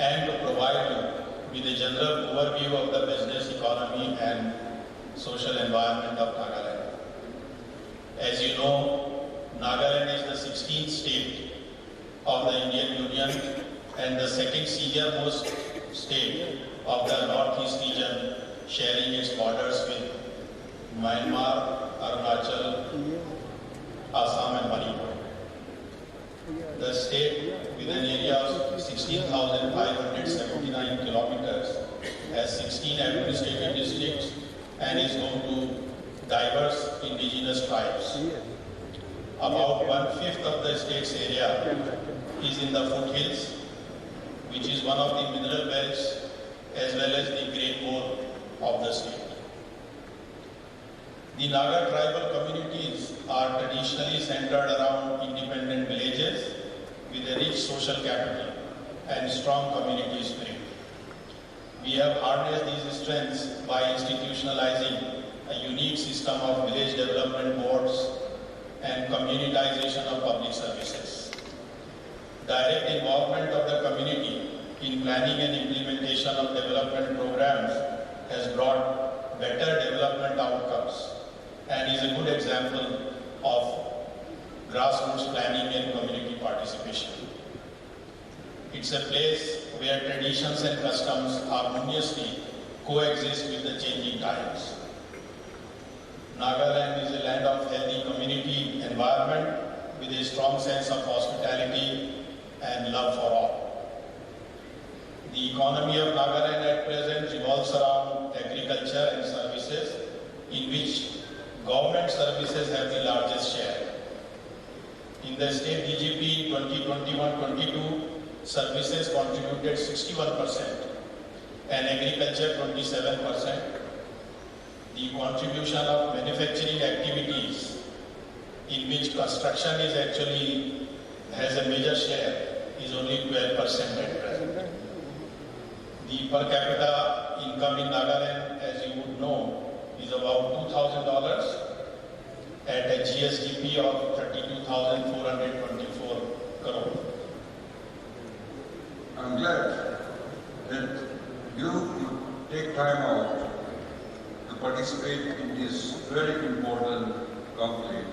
and to provide you with a general overview of the business, economy and social environment of Nagaland. As you know, Nagaland is the 16th state of the Indian Union and the second senior-most state of the Northeast region, sharing its borders with Myanmar, Arunachal, Assam and Manipur. The state, with an area of 16,579 kilometers, has 16 administrative districts and is home to diverse indigenous tribes. About 1/5 of the state's area is in the foothills, which is one of the mineral belts as well as the great core of the state. The Naga tribal communities are traditionally centered around independent villages with a rich social capital and strong community spirit. We have harnessed these strengths by institutionalizing a unique system of village development boards and communitization of public services. Direct involvement of the community in planning and implementation of development programs has brought better development outcomes and is a good example of grassroots planning and community participation. It's a place where traditions and customs harmoniously coexist with the changing times. Nagaland is a land of healthy community environment with a strong sense of hospitality and love for all. The economy of Nagaland at present revolves around agriculture and services, in which government services have the largest share. In the state DGP 2021-22, services contributed 61% and agriculture 27%. The contribution of manufacturing activities, in which construction is actually has a major share, is only 12% at present. The per capita income in Nagaland, as you would know, is about $2,000 at a GSDP of 32,424 crore. I'm glad that you take time out to participate in this very important conclave.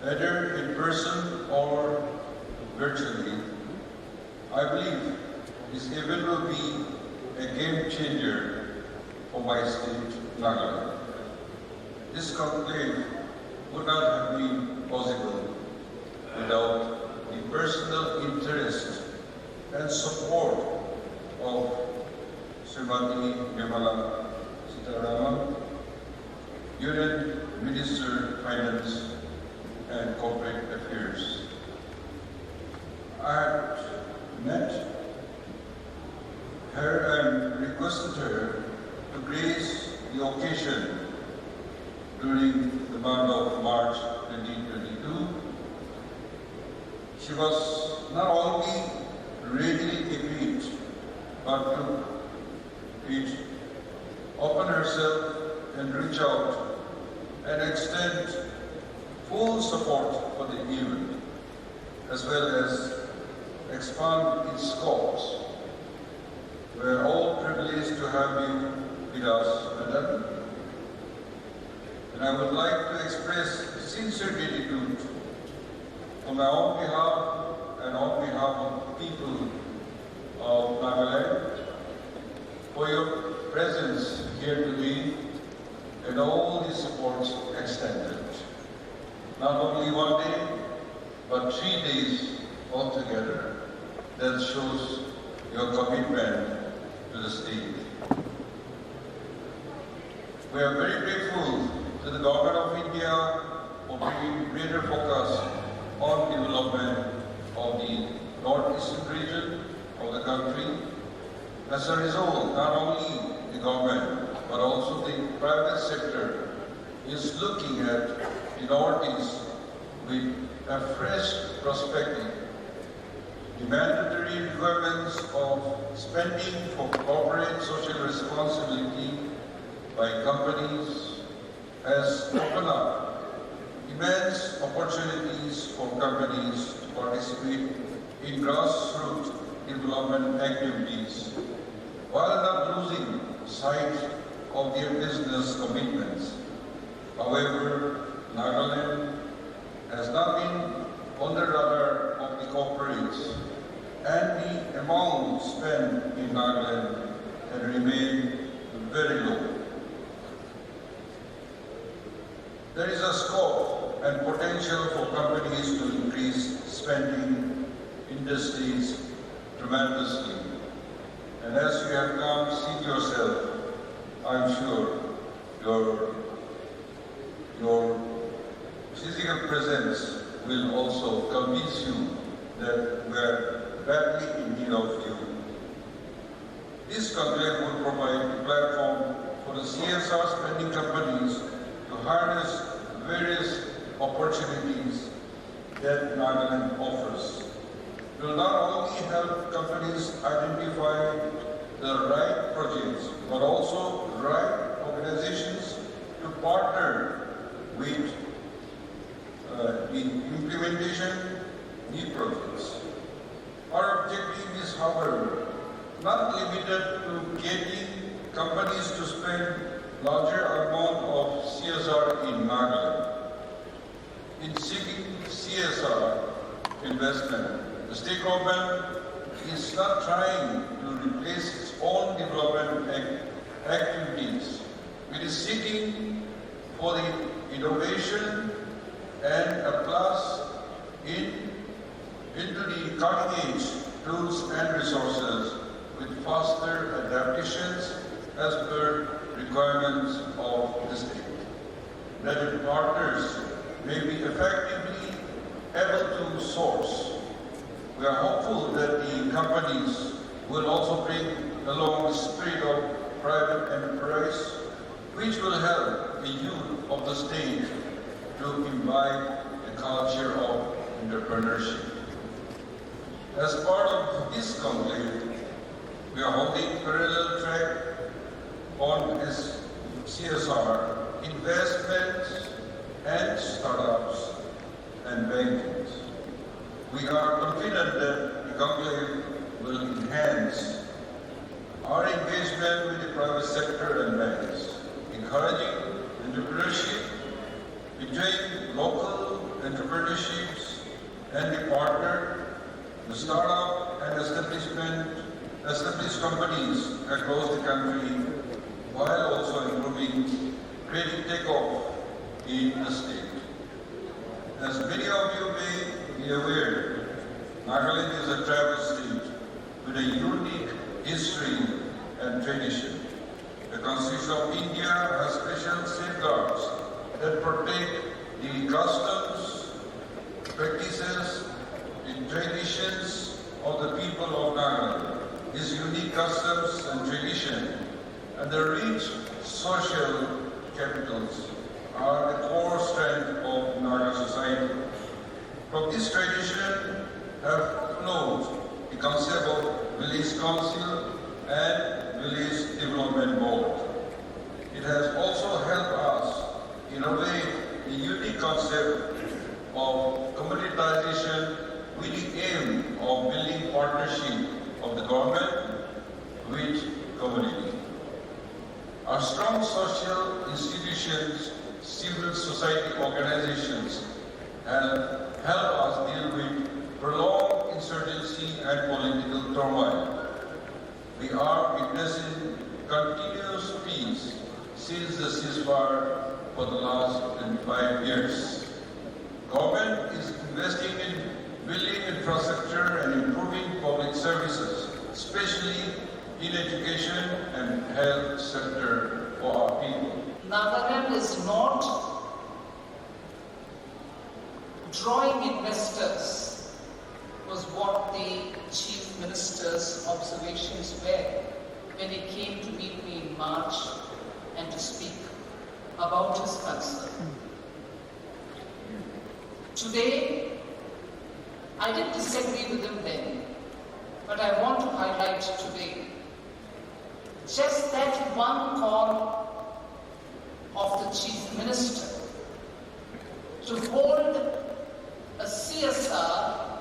Whether in person or virtually, I believe this event will be a game changer for my state, Nagaland. This conclave would not have been possible without the personal interest and support of Srimati Nirmala Sitharaman, Union Minister Finance and Corporate Affairs. I had met her and requested her to grace the occasion during the month of March 2022. She was not only readily agreed, but to open herself and reach out and extend full support for the event, as well as expand its scopes. We are all privileged to have you with us, Madam. And I would like to express sincere gratitude on my own behalf and on behalf of the people of Nagaland for your presence here today and all the support extended. Not only one day, but 3 days altogether. That shows your commitment to the state. We are very grateful to the Government of India for bringing greater focus on development of the northeastern region of the country. As a result, not only the government, but also the private sector is looking at the Northeast with a fresh perspective. The mandatory requirements of spending for corporate social responsibility by companies has opened up immense opportunities for companies to participate in grassroots development activities while not losing sight of their business commitments. However, Nagaland has not been on the radar of the corporates, and the amount spent in Nagaland has remained very low. There is a scope and potential for companies to increase spending industries tremendously. And as you have come see yourself, I'm sure your physical presence will also convince you that we are badly in need of you. This conclave will provide a platform for the CSR spending companies to harness various opportunities that Nagaland offers. It will not only help companies identify the right projects, but also right organizations to partner with the implementation new projects. Our objective is, however, not limited to getting companies to spend larger amount of CSR in Nagaland. In seeking CSR investment, the state government is not trying to replace its own development activities. It is seeking for the innovation and a plus into the cutting-edge tools and resources with faster adaptations as per requirements of the state. That its partners may be effectively able to source. We are hopeful that the companies will also bring along the spirit of private enterprise, which will help the youth of the state to imbibe a culture of entrepreneurship. As part of this conclave, we are holding parallel track on CSR, investments and startups and banking. We are confident that the conclave will enhance our engagement with the private sector and banks, encouraging entrepreneurship between local entrepreneurships and the partner, the startup and established companies across the country, while also improving credit takeoff in the state. As many of you may be aware, Nagaland is a tribal state with a unique history and tradition. The Constitution of India has special safeguards that protect the customs, practices, and traditions of the people of Nagaland. These unique customs and tradition and the rich social capitals are the core strength of Naga society. From this tradition have flowed the concept of village council and village development board. It has also helped us innovate the unique concept of communitization with the aim of building partnership of the government with community. Our strong social institutions, civil society organizations have helped us deal with prolonged insurgency and political turmoil. We are witnessing continuous peace since the ceasefire for the last 25 years. Government is investing in building infrastructure and improving public services, especially in education and health sector for our people. Nagaland is not drawing investors, was what the Chief Minister's observations were when he came to meet me in March and to speak about his concern. Today, I didn't disagree with him then, but I want to highlight today just that one call of the Chief Minister to hold a CSR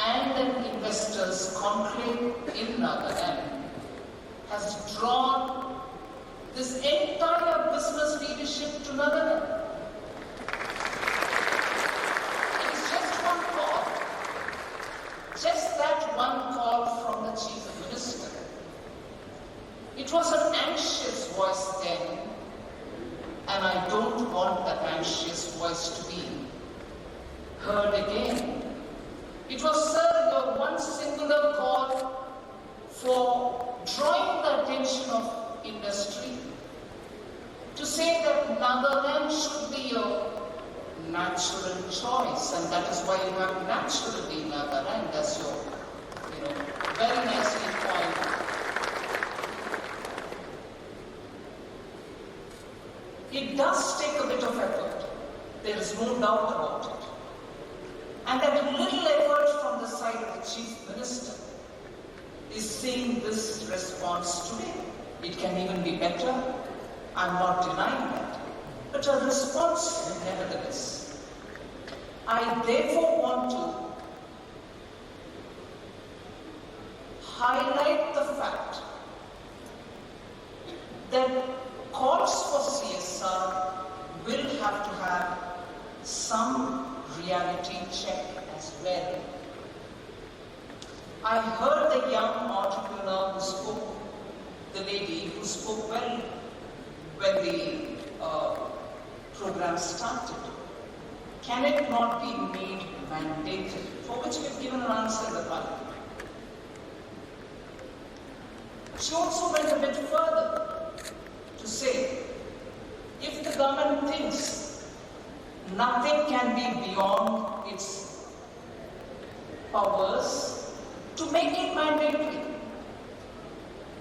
and an investors conclave in Nagaland has drawn this entire business leadership to Nagaland. It is just one call, just that one call from the Chief Minister. It was an anxious voice then, and I don't want that anxious voice to be heard again. It was, sir, your one singular call for drawing the attention of industry to say that Nagaland should be your natural choice, and that is why you have naturally Nagaland as your, very nicely pointed. It does take a bit of effort, there is no doubt about it. And that little effort from the side of the Chief Minister is seeing this response today. It can even be better, I'm not denying that, but a response nevertheless. I therefore want to highlight the fact that calls for CSR will have to have some reality check as well. I heard the young entrepreneur who spoke, the lady who spoke well when the program started. Can it not be made mandated? For which we've given an answer in the parliament. She also went a bit further to say, if the government thinks nothing can be beyond its powers, to make it mandatory.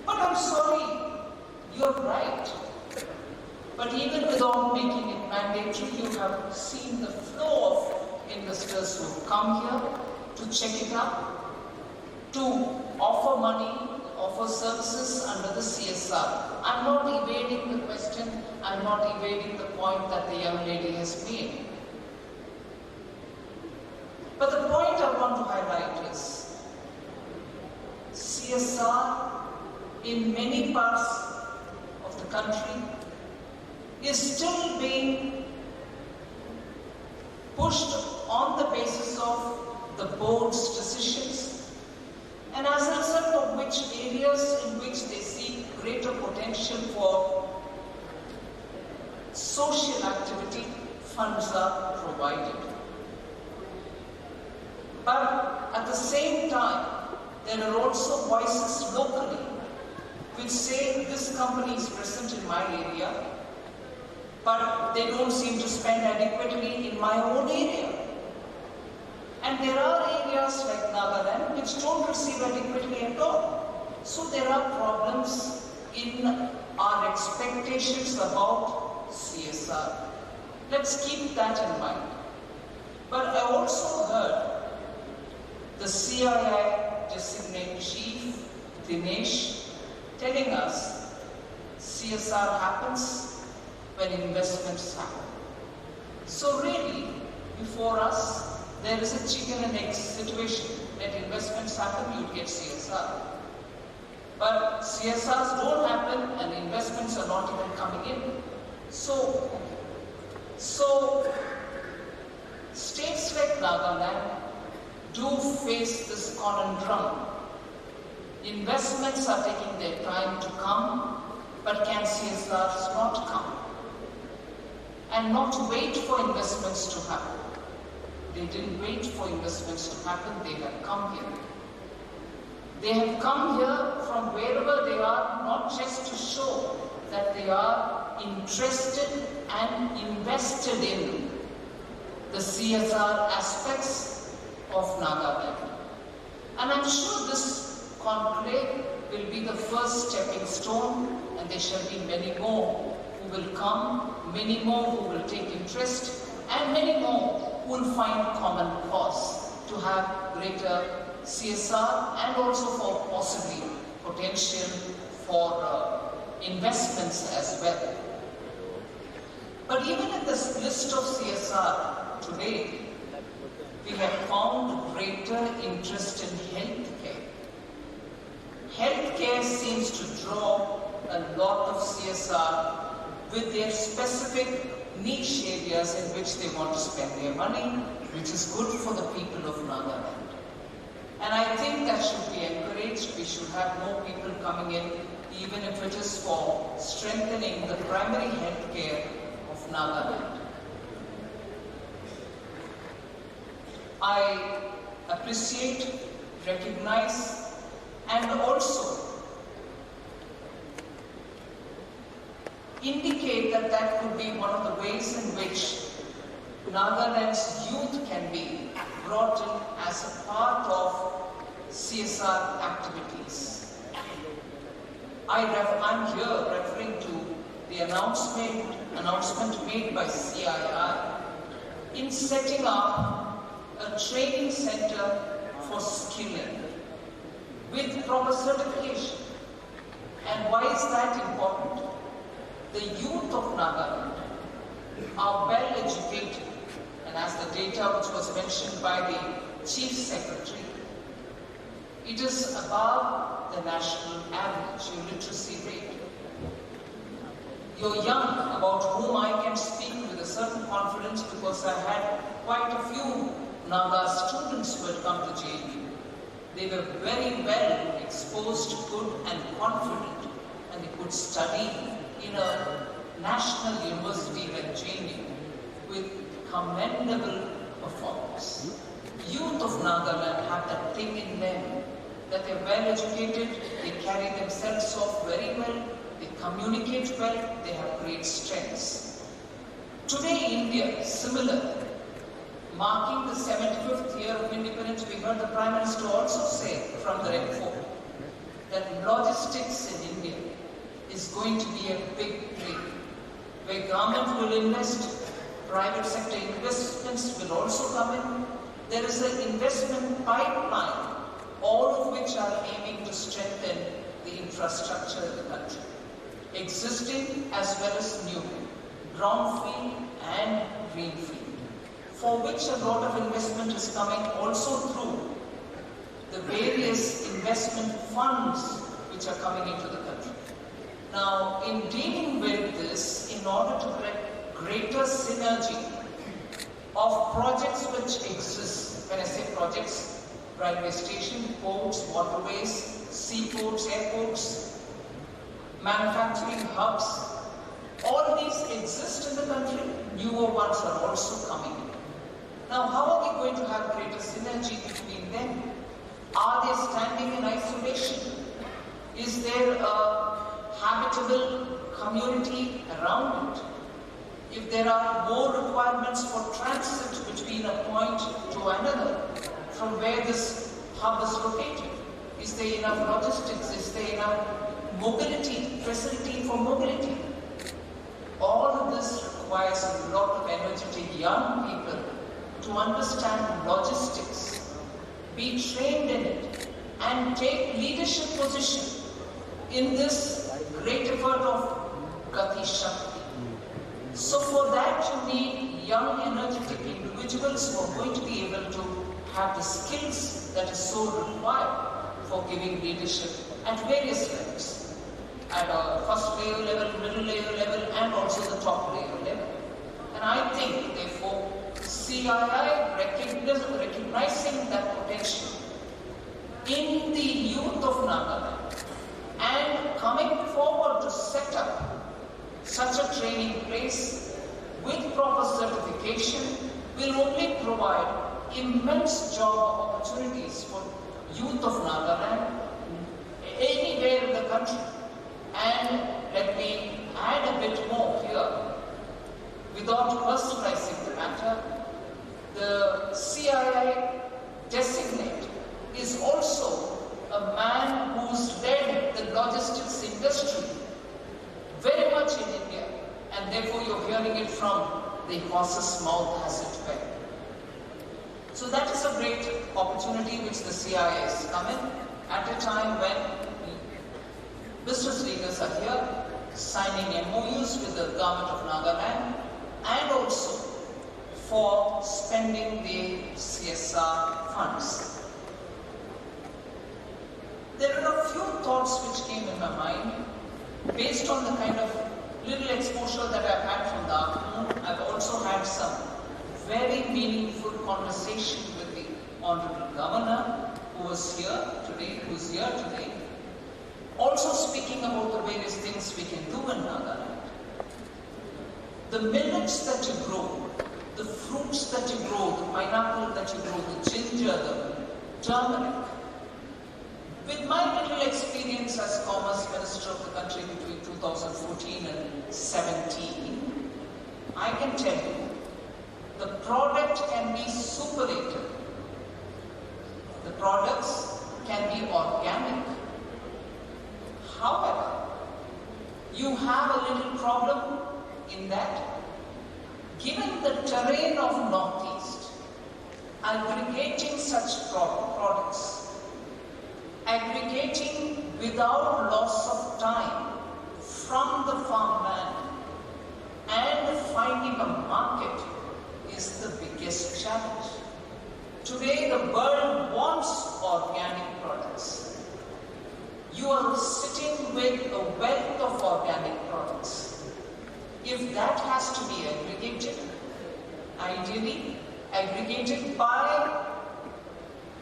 But I'm sorry, you're right. But even without making it mandatory, you have seen the flow of investors who have come here to check it out, to offer money, offer services under the CSR. I'm not evading the question, I'm not evading the point that the young lady has made. But the point I want to highlight is CSR in many parts of the country is still being pushed on the basis of the board's decisions, and as a result of which areas in which they see greater potential for social activity, funds are provided. But at the same time, there are also voices locally which say this company is present in my area, but they don't seem to spend adequately in my own area. And there are areas like Nagaland which don't receive adequately at all. So there are problems in our expectations about CSR. Let's keep that in mind. But I also heard the CII designate chief, Dinesh, telling us CSR happens when investments happen. So really, before us, there is a chicken and egg situation. Let investments happen, you get CSR. But CSRs don't happen and investments are not even coming in. So states like Nagaland do face this conundrum. Investments are taking their time to come, but can CSRs not come? And not wait for investments to happen. They didn't wait for investments to happen, they have come here. They have come here from wherever they are, not just to show that they are interested and invested in the CSR aspects of Nagaland. And I'm sure this conclave will be the first stepping stone, and there shall be many more who will come, many more who will take interest, and many more who will find common cause to have greater CSR and also for possibly potential for investments as well. But even in this list of CSR today, we have found greater interest in healthcare. Healthcare seems to draw a lot of CSR with their specific niche areas in which they want to spend their money, which is good for the people of Nagaland. And I think that should be encouraged. We should have more people coming in, even if it is for strengthening the primary health care of Nagaland. I appreciate, recognize, and also indicate that that could be one of the ways in which Nagaland's youth can be brought in as a part of CSR activities. I'm here referring to the announcement made by CII in setting up a training center for skilling with proper certification. And why is that important? The youth of Nagaland are well educated, and as the data which was mentioned by the Chief Secretary, it is above the national average in literacy rate. You're young, about whom I can speak with a certain confidence because I had quite a few Naga students who had come to JNU. They were very well exposed, good and confident, and they could study in a national university like JNU with commendable performance. Youth of Nagaland have that thing in them, that they're well educated, they carry themselves off very well, they communicate well, they have great strengths. Today India, similar, marking the 75th year of independence, we heard the Prime Minister also say from the Red Fort that logistics in India is going to be a big play, where government will invest, private sector investments will also come in. There is an investment pipeline, all of which are aiming to strengthen the infrastructure in the country, existing as well as new, brownfield and greenfield, for which a lot of investment is coming also through the various investment funds which are coming into the country. Now, in dealing with this, in order to get greater synergy of projects which exist, when I say projects, railway station, ports, waterways, seaports, airports, manufacturing hubs, all these exist in the country, newer ones are also coming in. Now, how are we going to have greater synergy between them? Are they standing in isolation? Is there a habitable community around it? If there are more requirements for transit between a point to another, from where this hub is located, is there enough logistics? Is there enough mobility, facility for mobility? All of this requires a lot of energetic young people to understand logistics, be trained in it, and take leadership position in this great effort of Gati Shakti. So for that you need young energetic individuals who are going to be able to have the skills that is so required for giving leadership at various levels. At a first layer level, middle layer level, and also the top layer level. And I think, therefore, CII recognizing that potential in the youth of Nagaland and coming forward to set up such a training place with proper certification will only provide immense job opportunities for youth of Nagaland anywhere in the country. And let me add a bit more here. Without personalizing the matter, the CII designate is also a man who's led the logistics industry very much in India, and therefore you're hearing it from the horse's mouth, as it were. So that is a great opportunity which the CII is coming at a time when business leaders are here signing MOUs with the government of Nagaland and also for spending the CSR funds. There are a few thoughts which came in my mind based on the kind of little exposure that I've had from the afternoon. I've also had some very meaningful conversation with the Honorable Governor who's here today, also speaking about the various things we can do in Nagaland. The millets that you grow, the fruits that you grow, the pineapple that you grow, the ginger, the turmeric. With my little experience as Commerce Minister of the country between 2014 and 17, I can tell you, the product can be superlative. The products can be organic. However, you have a little problem in that, given the terrain of Northeast, aggregating such products, aggregating without loss of time from the farmland and finding a market is the biggest challenge. Today the world wants organic products. You are sitting with a wealth of organic products. If that has to be aggregated, ideally aggregated by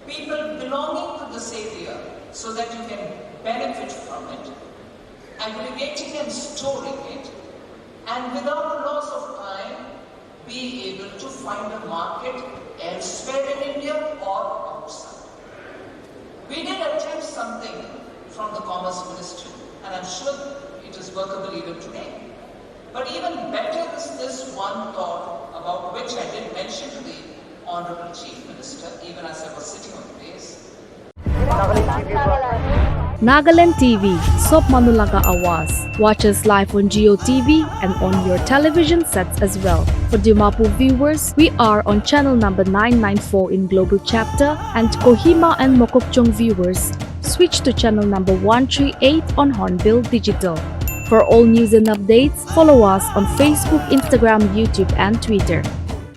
people belonging to this area so that you can benefit from it, aggregating and storing it, and without loss of time, be able to find a market elsewhere in India or outside. We did attempt something from the Commerce Ministry, and I'm sure it is workable even today. But even better is this one thought about which I did mention to the Honorable Chief Minister, even as I was sitting on the dais. Nagaland TV, Sob Manulaga Awas. Watch us live on Geo TV and on your television sets as well. For Dimapur viewers, we are on channel number 994 in Global Chapter, and Kohima and Mokokchung viewers, switch to channel number 138 on Hornbill Digital. For all news and updates, follow us on Facebook, Instagram, YouTube, and Twitter.